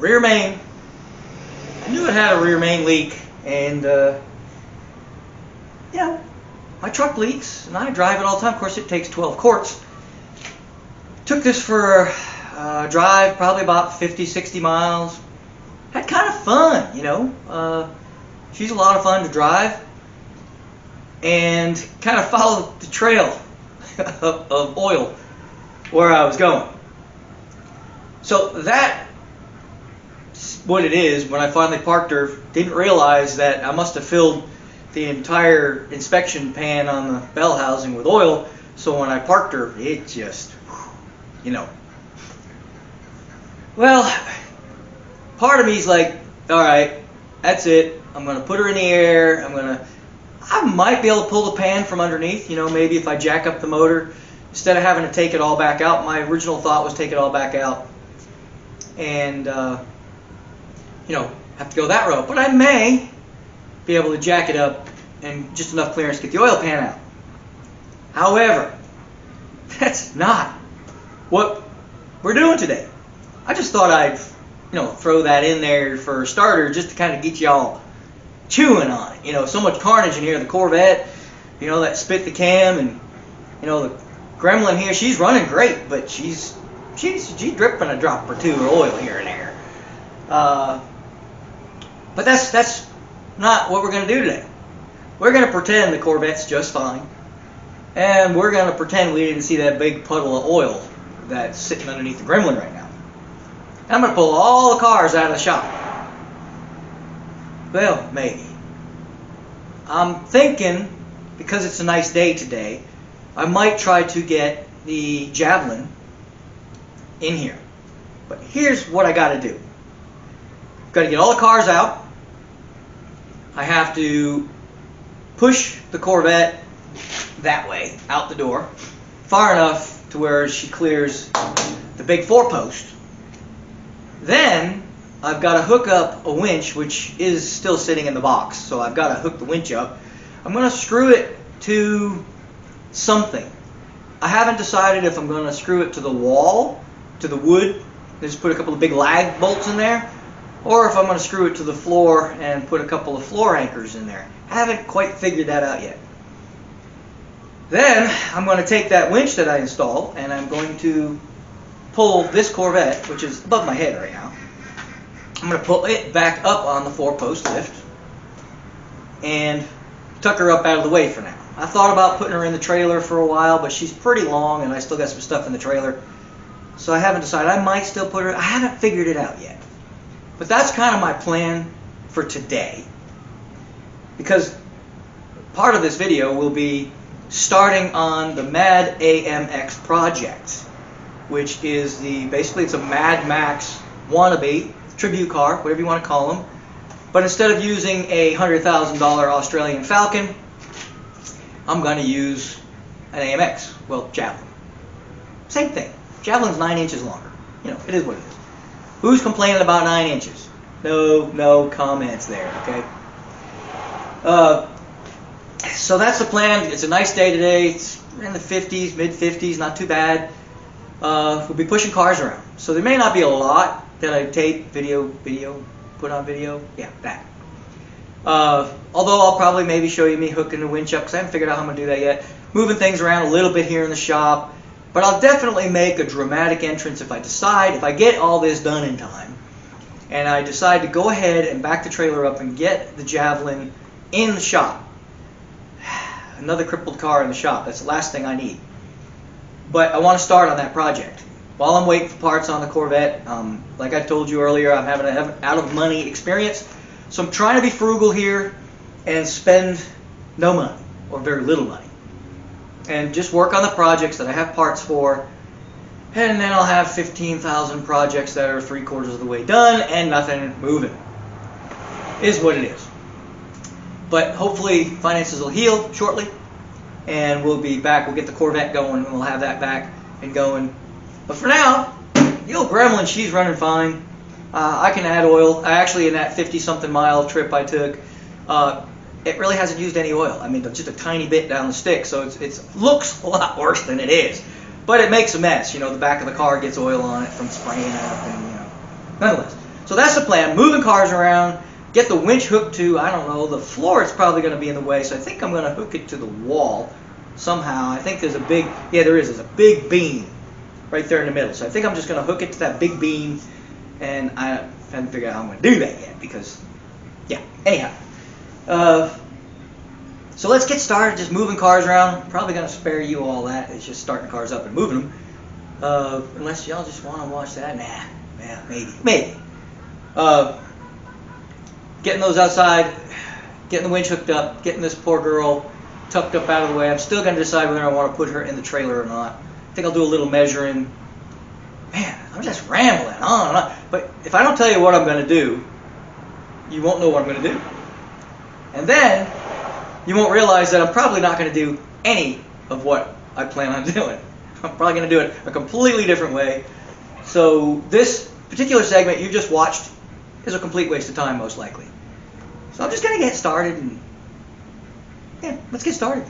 rear main. I knew it had a rear main leak, and my truck leaks, and I drive it all the time. Of course, it takes 12 quarts. Took this for a drive, probably about 50, 60 miles. Had kind of fun, She's a lot of fun to drive, and kind of followed the trail of oil where I was going. So that's what it is. When I finally parked her, didn't realize that I must have filled the entire inspection pan on the bell housing with oil. So when I parked her, it just, Well, part of me is like, all right, that's it. I'm going to put her in the air. I might be able to pull the pan from underneath, maybe if I jack up the motor. Instead of having to take it all back out, my original thought was take it all back out and, have to go that route. But I may be able to jack it up and just enough clearance to get the oil pan out. However, that's not what we're doing today. I just thought I'd, throw that in there for a starter just to kind of get y'all chewing on it. So much carnage in here. The Corvette, that spit the cam, and, the Gremlin here, she's running great, but she's dripping a drop or two of oil here and there. But that's not what we're going to do today. We're going to pretend the Corvette's just fine, and we're going to pretend we didn't see that big puddle of oil that's sitting underneath the Gremlin right now. And I'm going to pull all the cars out of the shop. Well, maybe. I'm thinking, because it's a nice day today, I might try to get the Javelin in here. But here's what I got to do. I've got to get all the cars out. I have to push the Corvette that way, out the door, far enough to where she clears the big 4-post. Then I've got to hook up a winch, which is still sitting in the box, so I've got to hook the winch up. I'm going to screw it to something. I haven't decided if I'm going to screw it to the wall, to the wood, just put a couple of big lag bolts in there, or if I'm going to screw it to the floor and put a couple of floor anchors in there. I haven't quite figured that out yet. Then I'm going to take that winch that I installed, and I'm going to pull this Corvette, which is above my head right now. I'm going to pull it back up on the 4-post lift and tuck her up out of the way for now. I thought about putting her in the trailer for a while, but she's pretty long and I still got some stuff in the trailer. So I haven't decided. I might still put her. I haven't figured it out yet. But that's kind of my plan for today. Because part of this video will be starting on the Mad AMX project, which is basically it's a Mad Max wannabe tribute car, whatever you want to call them. But instead of using a $100,000 Australian Falcon, I'm going to use an AMX. Well, Javelin. Same thing. Javelin's 9 inches longer. It is what it is. Who's complaining about 9 inches? No comments there, okay? So that's the plan. It's a nice day today. It's in the 50s, mid-50s, not too bad. We'll be pushing cars around. So there may not be a lot that I tape, video, put on video. Yeah, that. Although I'll probably maybe show you me hooking the winch up, because I haven't figured out how I'm going to do that yet. Moving things around a little bit here in the shop. But I'll definitely make a dramatic entrance if I get all this done in time. And I decide to go ahead and back the trailer up and get the Javelin in the shop. Another crippled car in the shop. That's the last thing I need. But I want to start on that project. While I'm waiting for parts on the Corvette, like I told you earlier, I'm having an out-of-money experience. So I'm trying to be frugal here and spend no money, or very little money. And just work on the projects that I have parts for. And then I'll have 15,000 projects that are 3/4 of the way done and nothing moving. Is what it is. But hopefully finances will heal shortly. And we'll be back. We'll get the Corvette going and we'll have that back and going. But for now, the old Gremlin, she's running fine. I can add oil. Actually, in that 50-something mile trip I took, it really hasn't used any oil. I mean, just a tiny bit down the stick, so it looks a lot worse than it is. But it makes a mess. The back of the car gets oil on it from spraying up, and nonetheless. So that's the plan, moving cars around, get the winch hooked to, I don't know, the floor is probably going to be in the way, so I think I'm going to hook it to the wall somehow. I think there's a big, there's a big beam right there in the middle. So I think I'm just going to hook it to that big beam, and I haven't figured out how I'm going to do that yet because, anyhow. So let's get started just moving cars around. I'm probably going to spare you all that. It's just starting cars up and moving them. Unless y'all just want to watch that. Nah, maybe. Getting those outside, getting the winch hooked up, getting this poor girl tucked up out of the way. I'm still going to decide whether I want to put her in the trailer or not. I think I'll do a little measuring. Man, I'm just rambling on and on. But if I don't tell you what I'm going to do, you won't know what I'm going to do. And then you won't realize that I'm probably not going to do any of what I plan on doing. I'm probably going to do it a completely different way. So this particular segment you just watched is a complete waste of time, most likely. So I'm just going to get started and let's get started.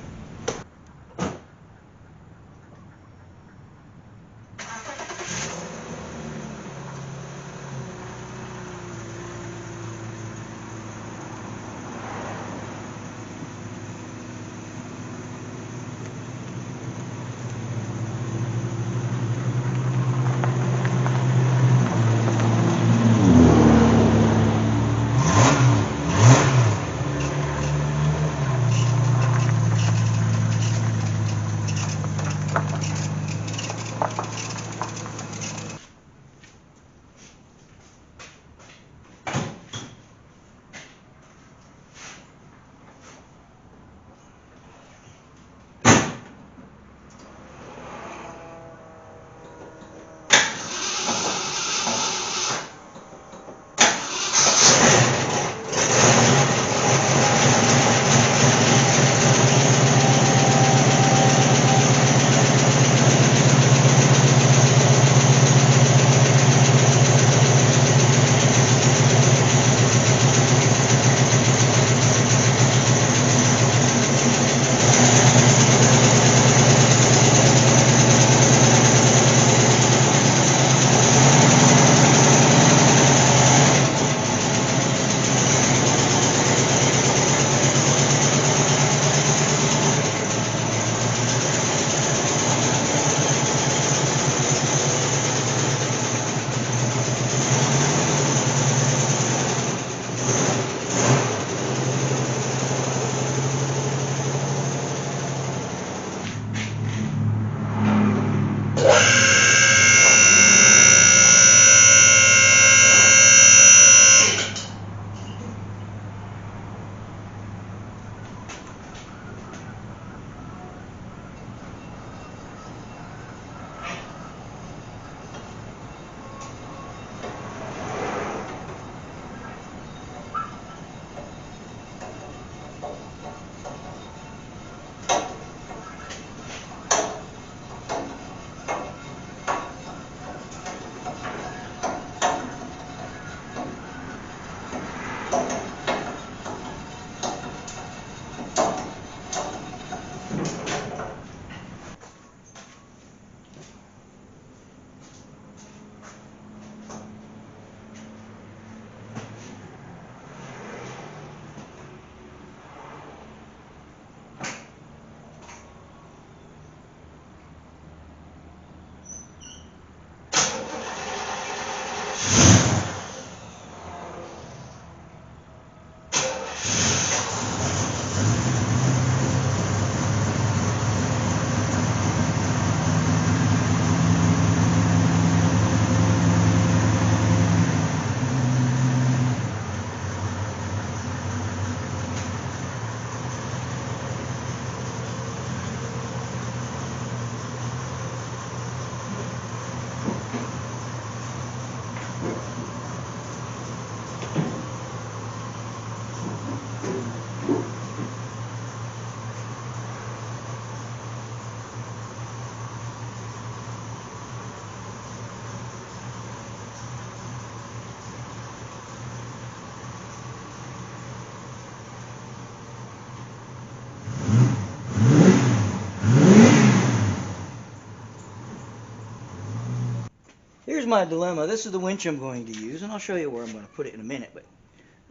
my dilemma. This is the winch I'm going to use, and I'll show you where I'm going to put it in a minute, but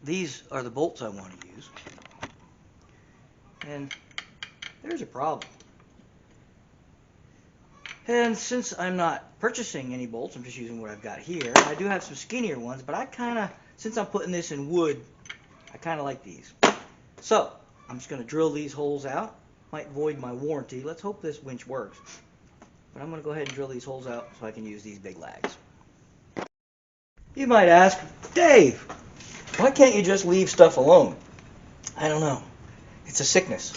these are the bolts I want to use. And there's a problem. And since I'm not purchasing any bolts, I'm just using what I've got here. I do have some skinnier ones, but I kind of, since I'm putting this in wood, I kind of like these. So, I'm just going to drill these holes out. Might void my warranty. Let's hope this winch works. But I'm going to go ahead and drill these holes out so I can use these big lags. You might ask, Dave, why can't you just leave stuff alone? I don't know. It's a sickness.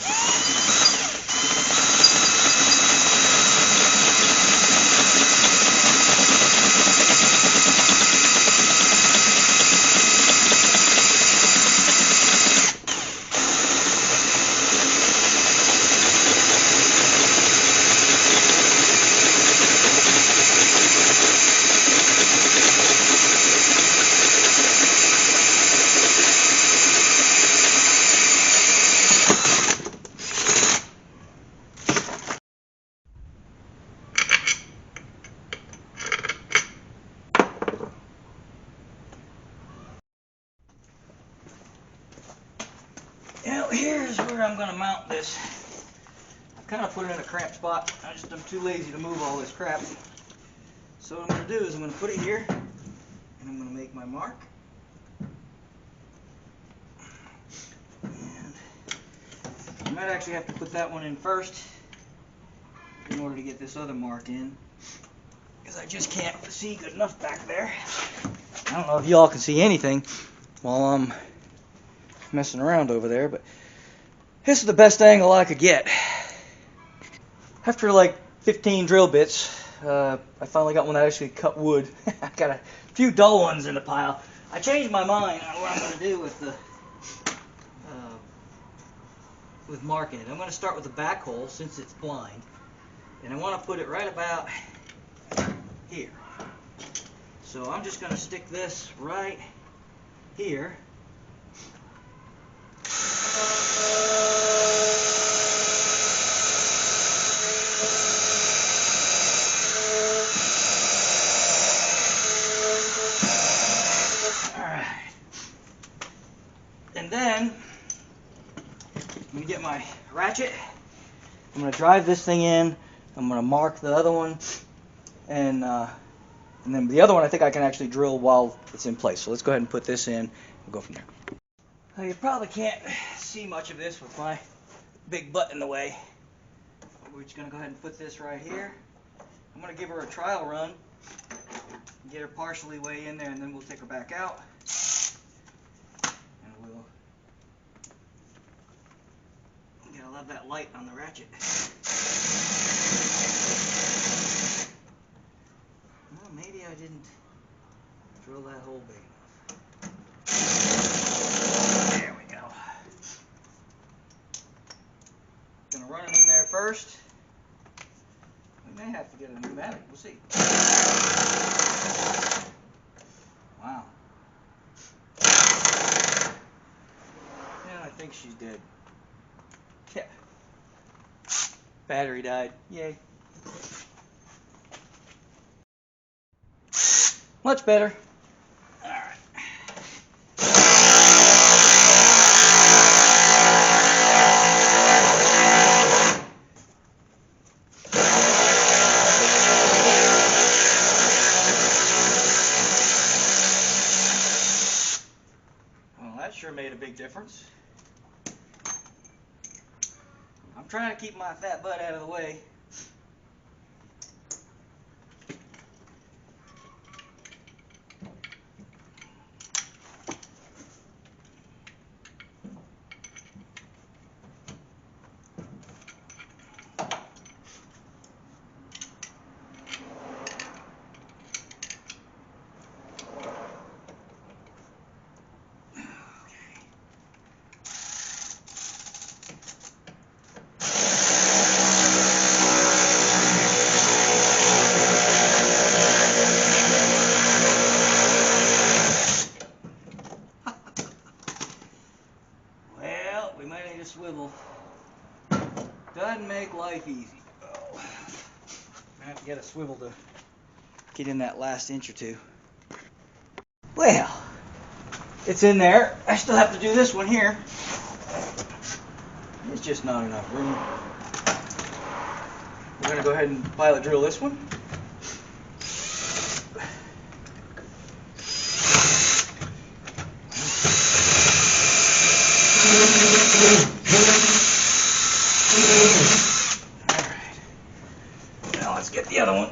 Now here's where I'm going to mount this. I kind of put it in a cramped spot. I'm too lazy to move all this crap. So what I'm going to do is I'm going to put it here, and I'm going to make my mark. And I might actually have to put that one in first in order to get this other mark in, because I just can't see good enough back there. I don't know if y'all can see anything while I'm messing around over there, but this is the best angle I could get. After like 15 drill bits, I finally got one that actually cut wood. I got a few dull ones in the pile. I changed my mind on what I'm going to do with the with marking it. I'm going to start with the back hole since it's blind, and I want to put it right about here. So I'm just going to stick this right here. And then I'm going to get my ratchet. I'm going to drive this thing in. I'm going to mark the other one, and then the other one I think I can actually drill while it's in place. So let's go ahead and put this in. We'll go from there. Now, you probably can't see much of this with my big butt in the way. We're just going to go ahead and put this right here. I'm going to give her a trial run, get her partially way in there, and then we'll take her back out. And we'll gotta love that light on the ratchet. Well, maybe I didn't drill that hole big enough. There we go. Gonna run it in there first. We may have to get a pneumatic. We'll see. Wow. Yeah, I think she's dead. Yeah. Battery died. Yay. Much better. Alright. Well, that sure made a big difference. I'm trying to keep my fat butt out of the way. Swivel doesn't make life easy. Oh. I have to get a swivel to get in that last inch or two. Well, it's in there. I still have to do this one here. It's just not enough room. We're going to go ahead and pilot drill this one. Alright. Now let's get the other one.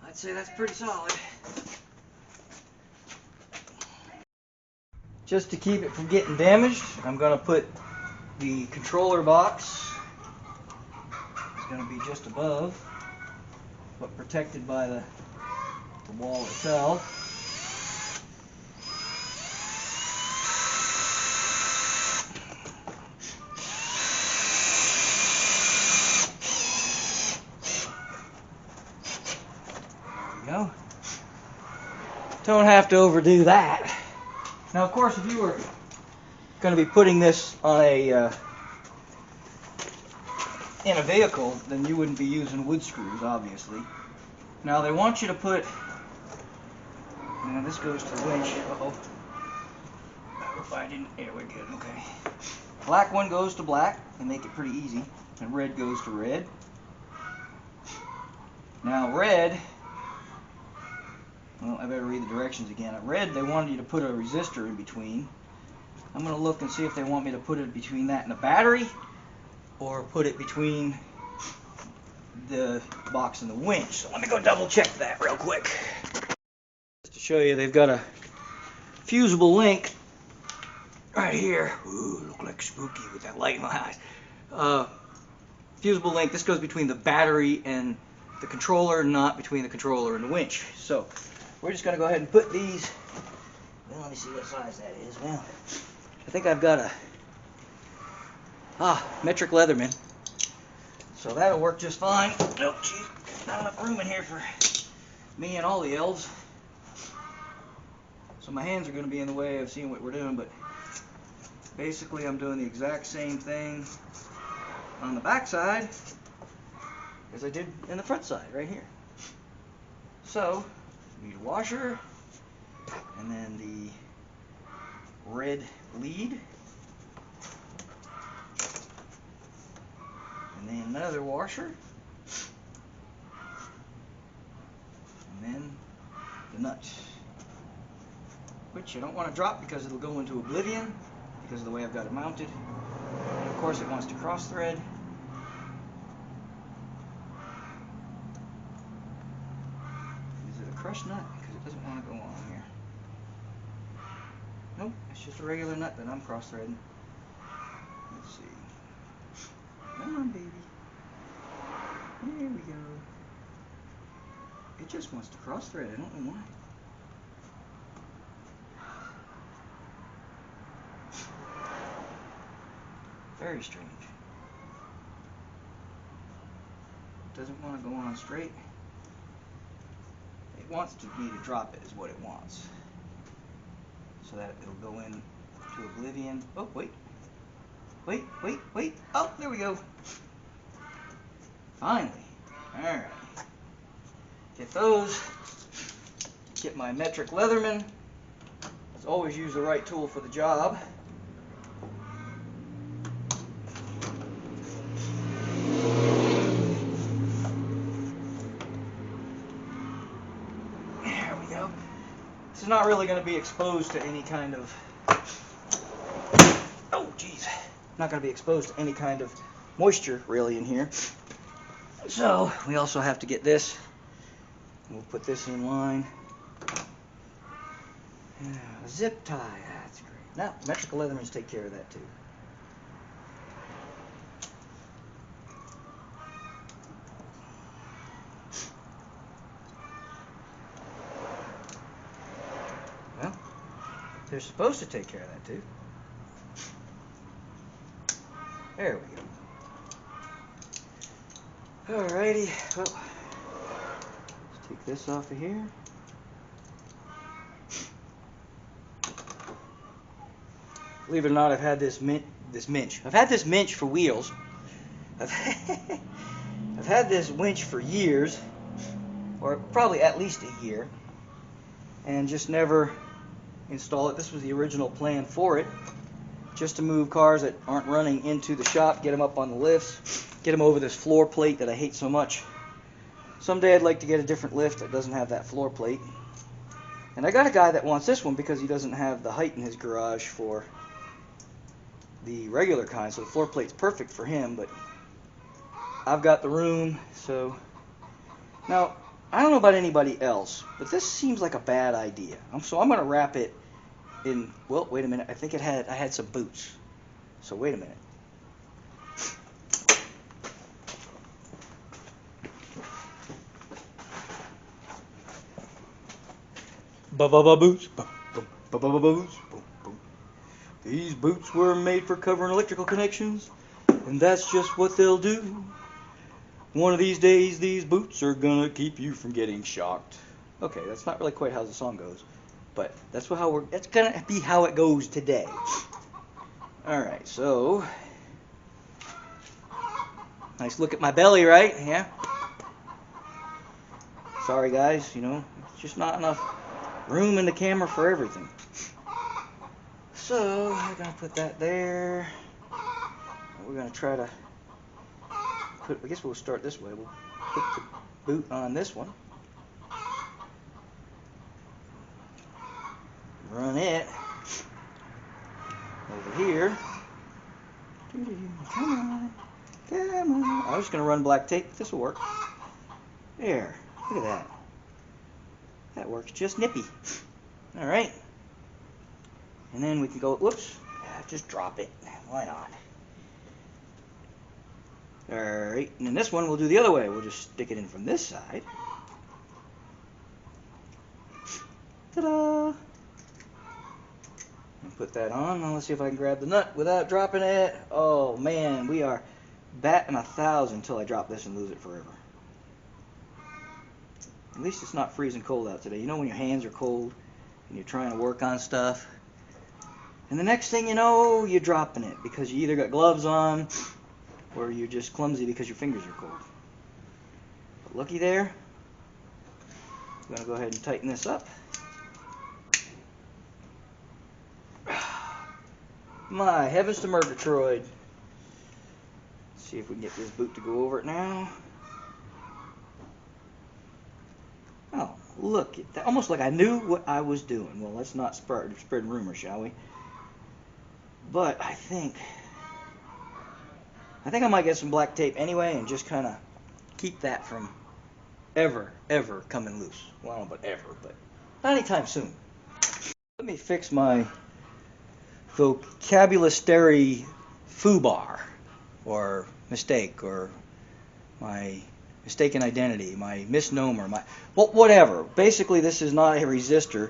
I'd say that's pretty solid. Just to keep it from getting damaged, I'm going to put the controller box. It's going to be just above, but protected by the wall itself. Go. Don't have to overdo that. Now, of course, if you were going to be putting this on in a vehicle, then you wouldn't be using wood screws, obviously. Now, they want you to put. Now, this goes to the winch. Uh-oh. I hope I didn't. There, we're good. Okay. Black one goes to black. They make it pretty easy. And red goes to red. Now, red. Well, I better read the directions again. At red, they wanted you to put a resistor in between. I'm going to look and see if they want me to put it between that and the battery, or put it between the box and the winch. So let me go double check that real quick. Just to show you, they've got a fusible link right here. Ooh, look like spooky with that light in my eyes. Fusible link. This goes between the battery and the controller, not between the controller and the winch. So we're just going to go ahead and put these. Well, let me see what size that is. Well, I think I've got a metric Leatherman, so that'll work just fine. Oh, geez, not enough room in here for me and all the elves. So my hands are going to be in the way of seeing what we're doing, but basically I'm doing the exact same thing on the back side as I did in the front side, right here. So, we need a washer, and then the red lead, and then another washer, and then the nut, which I don't want to drop because it'll go into oblivion because of the way I've got it mounted. And of course it wants to cross thread. Crushed nut, because it doesn't want to go on here. Nope, it's just a regular nut that I'm cross-threading. Let's see. Come on, baby. There we go. It just wants to cross-thread. I don't know why. Very strange. It doesn't want to go on straight. It wants me to drop it is what it wants, so that it'll go in to oblivion. Oh, wait. Oh, there we go. Finally. Alright. Get those. Get my metric Leatherman. Let's always use the right tool for the job. It's not really going to be exposed to any kind of, oh geez, not going to be exposed to any kind of moisture really in here. So we also have to get this. We'll put this in line. A zip tie, that's great. Now, metric Leathermans take care of that too. They're supposed to take care of that too. There we go. Alrighty, well, let's take this off of here. Believe it or not, I've had this winch. I've had this winch for wheels. I've had this winch for years, or probably at least a year, and just never install it. This was the original plan for it, just to move cars that aren't running into the shop, get them up on the lifts, get them over this floor plate that I hate so much. Someday I'd like to get a different lift that doesn't have that floor plate. And I got a guy that wants this one because he doesn't have the height in his garage for the regular kind, so the floor plate's perfect for him, but I've got the room. So now I don't know about anybody else, but this seems like a bad idea. So I'm going to wrap it in, well, wait a minute, I think I had some boots, so wait a minute. Boots, boots. These boots were made for covering electrical connections, and that's just what they'll do. One of these days, these boots are gonna keep you from getting shocked. Okay, that's not really quite how the song goes, but that's gonna be how it goes today. All right, so nice look at my belly, right? Yeah. Sorry, guys. It's just not enough room in the camera for everything. So I'm gonna put that there. We're gonna try to put. I guess we'll start this way. We'll put the boot on this one. Run it over here. Come on, come on. I was gonna run black tape. This will work. There. Look at that. That works just nippy. All right. And then we can go, whoops, just drop it. Why not? Alright, and then this one we'll do the other way. We'll just stick it in from this side. Ta-da! And put that on. Now let's see if I can grab the nut without dropping it. Oh man, we are batting 1,000 until I drop this and lose it forever. At least it's not freezing cold out today. You know when your hands are cold and you're trying to work on stuff? And the next thing you know, you're dropping it because you either got gloves on or you're just clumsy because your fingers are cold. But looky there. I'm going to go ahead and tighten this up. My heavens to Murgatroyd. Let's see if we can get this boot to go over it now. Oh, look at that. Almost like I knew what I was doing. Well, let's not spread rumors, shall we? But I think I might get some black tape anyway and just kind of keep that from ever coming loose. Well, I don't know about ever, but not anytime soon. Let me fix my vocabulary foobar, or mistake, or my mistaken identity, my misnomer, well, whatever. Basically, this is not a resistor.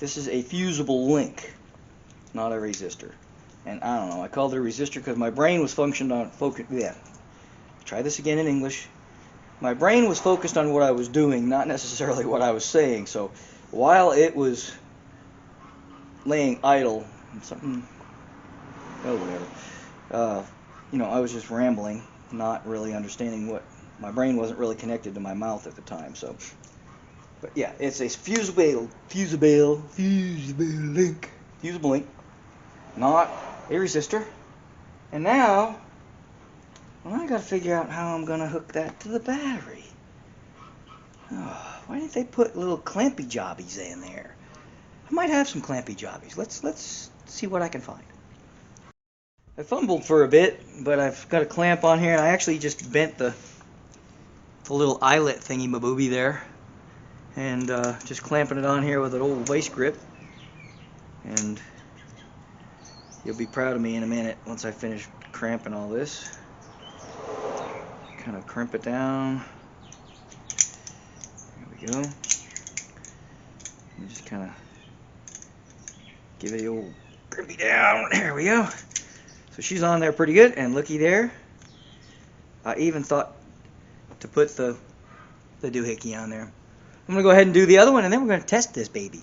This is a fusible link, not a resistor. And I don't know, I called it a resistor because my brain was try this again in English. My brain was focused on what I was doing, not necessarily what I was saying. So while it was laying idle, I was just rambling, not really understanding what, my brain wasn't really connected to my mouth at the time. So, but yeah, it's a fusible link, not a resistor. And now, well, I got to figure out how I'm going to hook that to the battery. Oh, why didn't they put little clampy jobbies in there? I might have some clampy jobbies. Let's see what I can find. I fumbled for a bit, but I've got a clamp on here, and I actually just bent the little eyelet thingy-mabooby there, and just clamping it on here with an old vice grip. And you'll be proud of me in a minute once I finish cramping all this. Kind of crimp it down. There we go. And just kind of Give it the old grippy down. There we go. So she's on there pretty good, and looky there. I even thought to put the doohickey on there. I'm going to go ahead and do the other one, and then we're going to test this baby.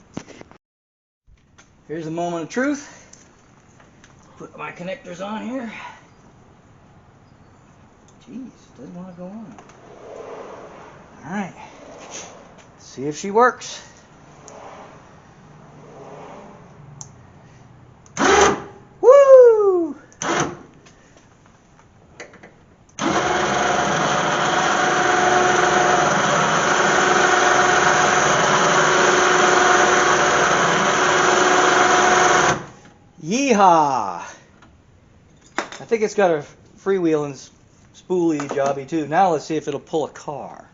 Here's the moment of truth. Put my connectors on here. Jeez, it doesn't want to go on. Alright. See if she works. Woo! Yeehaw! I think it's got a freewheeling spoolie jobby too. Now let's see if it'll pull a car.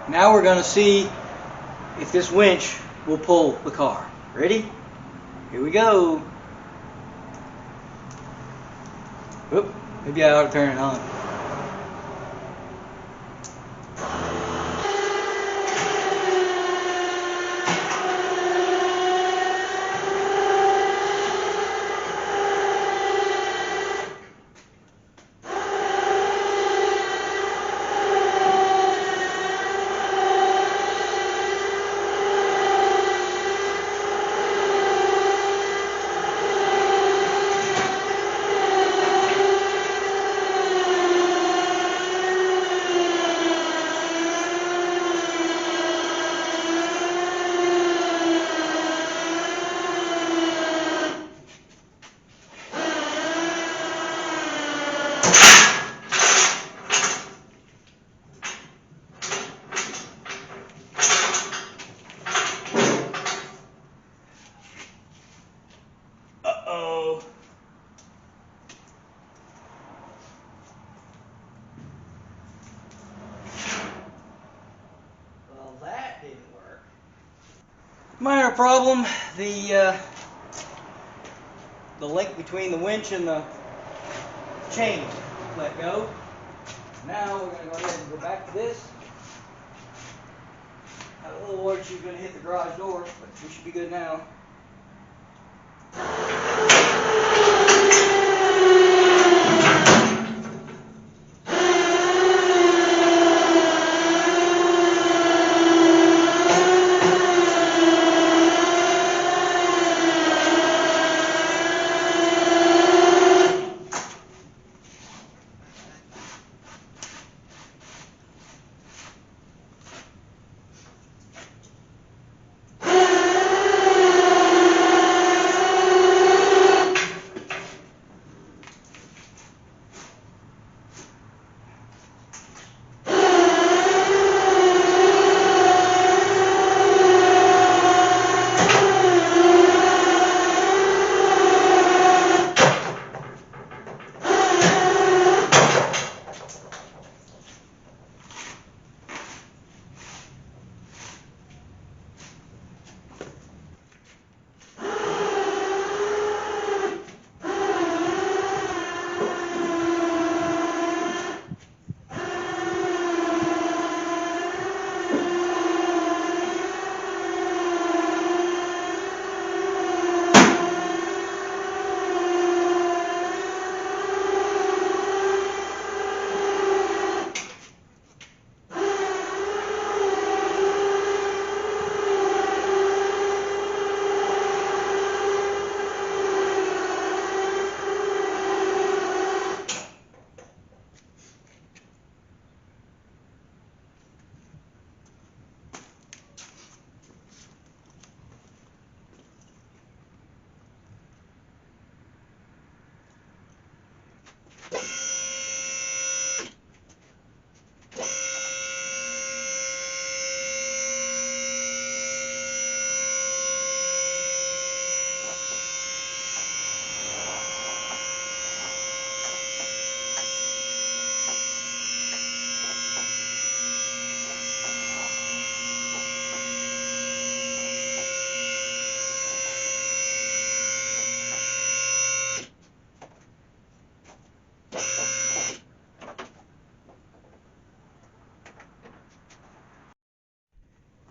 Now we're going to see if this winch will pull the car. Ready? Here we go. Oop, maybe I ought to turn it on. Minor problem, the link between the winch and the chain let go. Now we're going to go ahead and go back to this. Had a little worried she was going to hit the garage door, but we should be good now.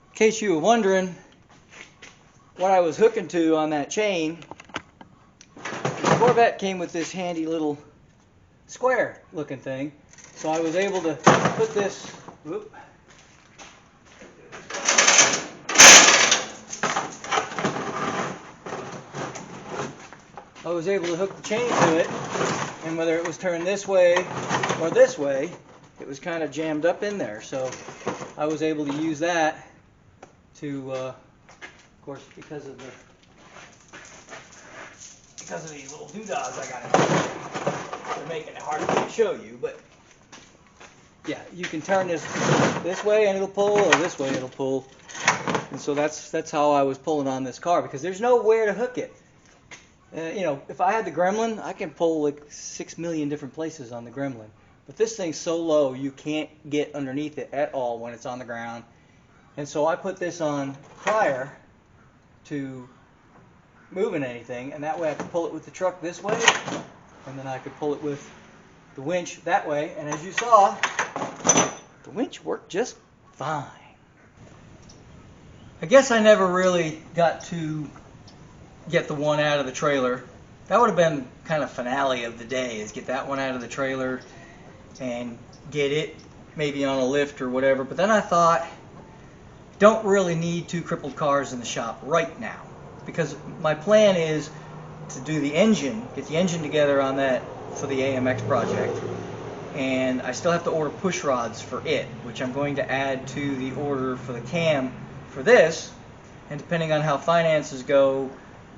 In case you were wondering what I was hooking to on that chain, the Corvette came with this handy little square looking thing. So I was able to put this, whoop, I was able to hook the chain to it, and whether it was turned this way or this way, it was kind of jammed up in there. So I was able to use that to, of course, because of these little doodads I got in there, they're making it hard for me to show you. But yeah, you can turn this way and it'll pull, or this way it'll pull. And so that's how I was pulling on this car, because there's nowhere to hook it. If I had the Gremlin, I can pull like 6 million different places on the Gremlin. But this thing's so low, you can't get underneath it at all when it's on the ground. And so I put this on prior to moving anything, and that way I could pull it with the truck this way, and then I could pull it with the winch that way. And as you saw, the winch worked just fine. I guess I never really got to get the one out of the trailer. That would have been kind of finale of the day, is get that one out of the trailer and get it maybe on a lift or whatever. But then I thought, don't really need 2 crippled cars in the shop right now, because my plan is to do the engine, get the engine together on that for the AMX project, and I still have to order push rods for it, which I'm going to add to the order for the cam for this. And depending on how finances go,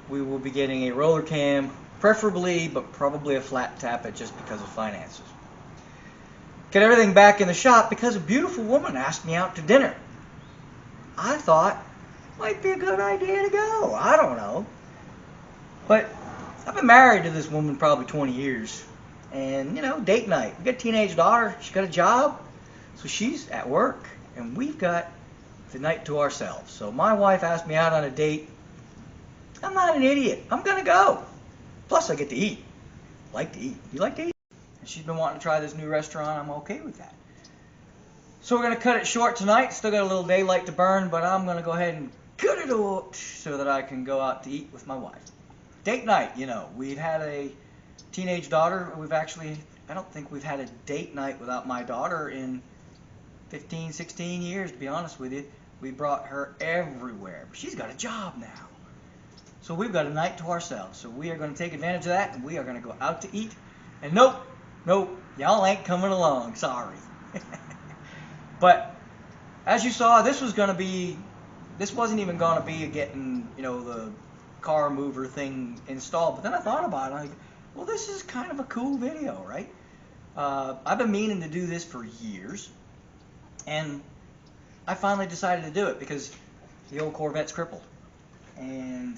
we will be getting a roller cam, preferably, but probably a flat tappet just because of finances. Get everything back in the shop because a beautiful woman asked me out to dinner. I thought, might be a good idea to go. I don't know. But I've been married to this woman probably 20 years. And, date night. We've got a teenage daughter. She's got a job. So she's at work. And we've got the night to ourselves. So my wife asked me out on a date. I'm not an idiot. I'm going to go. Plus, I get to eat. Like to eat. You like to eat? And she's been wanting to try this new restaurant. I'm okay with that. So we're going to cut it short tonight. Still got a little daylight to burn, but I'm going to go ahead and cut it out so that I can go out to eat with my wife. Date night, you know. We've had a teenage daughter. I don't think we've had a date night without my daughter in 15, 16 years, to be honest with you. We brought her everywhere. She's got a job now. So we've got a night to ourselves. So we are going to take advantage of that, and we are going to go out to eat. And nope, y'all ain't coming along. Sorry. But as you saw, this wasn't even going to be getting, the car mover thing installed. But then I thought about it. I'm like, well, this is kind of a cool video, right? I've been meaning to do this for years. And I finally decided to do it because the old Corvette's crippled. And,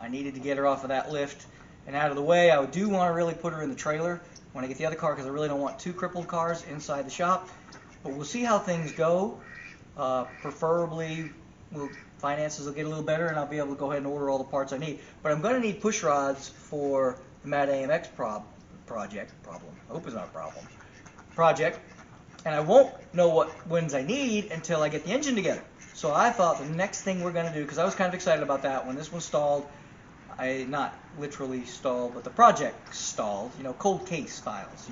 I needed to get her off of that lift and out of the way. I do want to really put her in the trailer when I get the other car because I really don't want two crippled cars inside the shop. But we'll see how things go. Preferably, finances will get a little better and I'll be able to go ahead and order all the parts I need. But I'm going to need push rods for the Mad AMX project. I hope it's not a problem. Project. And I won't know what winds I need until I get the engine together. So I thought the next thing we're going to do, because I was kind of excited about that when this was stalled, not literally stalled, but the project stalled, cold case files,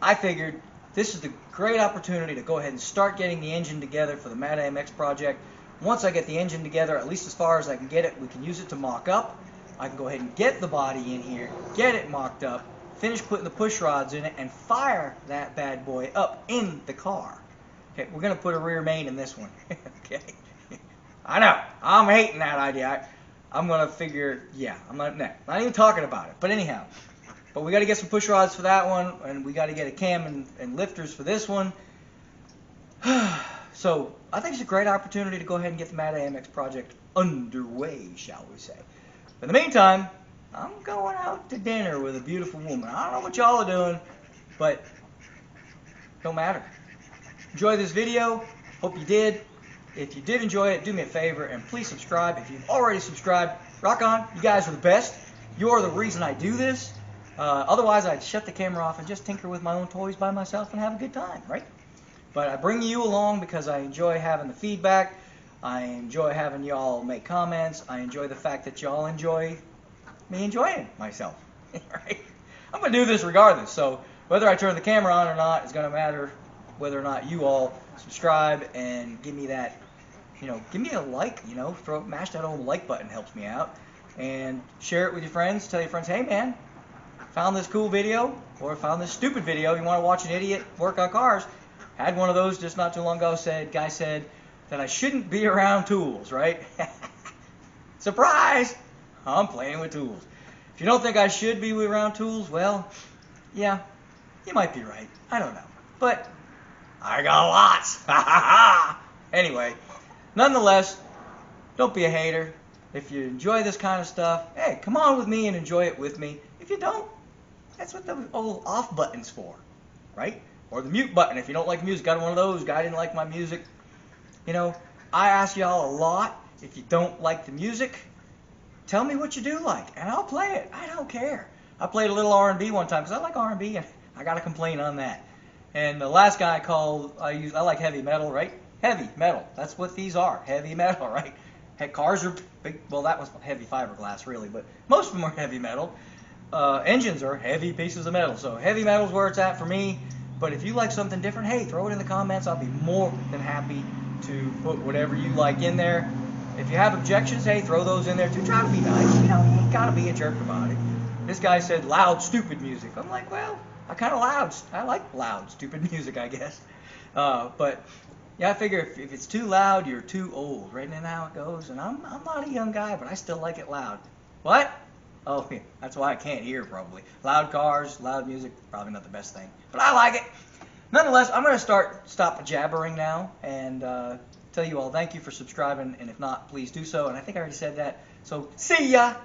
I figured this is the great opportunity to go ahead and start getting the engine together for the Mad AMX project. Once I get the engine together, at least as far as I can get it, we can use it to mock up. I can go ahead and get the body in here, get it mocked up, finish putting the push rods in it, and fire that bad boy up in the car. Okay, we're going to put a rear main in this one. Okay, I know, I'm hating that idea. I'm going to figure, I'm not even talking about it. But anyhow, but we got to get some push rods for that one, and we got to get a cam and lifters for this one. So I think it's a great opportunity to go ahead and get the Mad AMX project underway, shall we say. But in the meantime, I'm going out to dinner with a beautiful woman. I don't know what y'all are doing, but don't matter. Enjoy this video. Hope you did. If you did enjoy it, do me a favor and please subscribe. If you've already subscribed, rock on. You guys are the best. You're the reason I do this. Otherwise, I'd shut the camera off and just tinker with my own toys by myself and have a good time, right? But I bring you along because I enjoy having the feedback. I enjoy having y'all make comments. I enjoy the fact that y'all enjoy me enjoying myself, right? I'm going to do this regardless, so whether I turn the camera on or not is going to matter whether or not you all subscribe and give me that, give me a like, mash that old like button, helps me out, and share it with your friends. Tell your friends, hey man, found this cool video, or found this stupid video, you want to watch an idiot work on cars. Had one of those just not too long ago. Guy said that I shouldn't be around tools, right? Surprise! I'm playing with tools. If you don't think I should be around tools, well, yeah, you might be right. I don't know. But I got lots. Anyway, nonetheless, don't be a hater. If you enjoy this kind of stuff, hey, come on with me and enjoy it with me. If you don't, that's what the old off button's for, right? Or the mute button if you don't like music. Got one of those. Guy didn't like my music. I ask y'all a lot. If you don't like the music, tell me what you do like, and I'll play it. I don't care. I played a little R&B one time because I like R&B, and I got to complain on that. And the last guy called, I like heavy metal, right? Heavy metal. That's what these are. Heavy metal, right? Heck, cars are big. Well, that was heavy fiberglass, really, but most of them are heavy metal. Engines are heavy pieces of metal. So heavy metal's where it's at for me. But if you like something different, hey, throw it in the comments. I'll be more than happy to put whatever you like in there. If you have objections, hey, throw those in there too. Try to be nice. You gotta be a jerk about it. This guy said loud, stupid music. I'm like, well, I like loud, stupid music, I guess. But yeah, I figure if it's too loud, you're too old, right? And how it goes. And I'm not a young guy, but I still like it loud. What? Oh, yeah, that's why I can't hear, probably. Loud cars, loud music, probably not the best thing. But I like it. Nonetheless, I'm going to stop jabbering now and tell you all thank you for subscribing. And if not, please do so. And I think I already said that. So, see ya!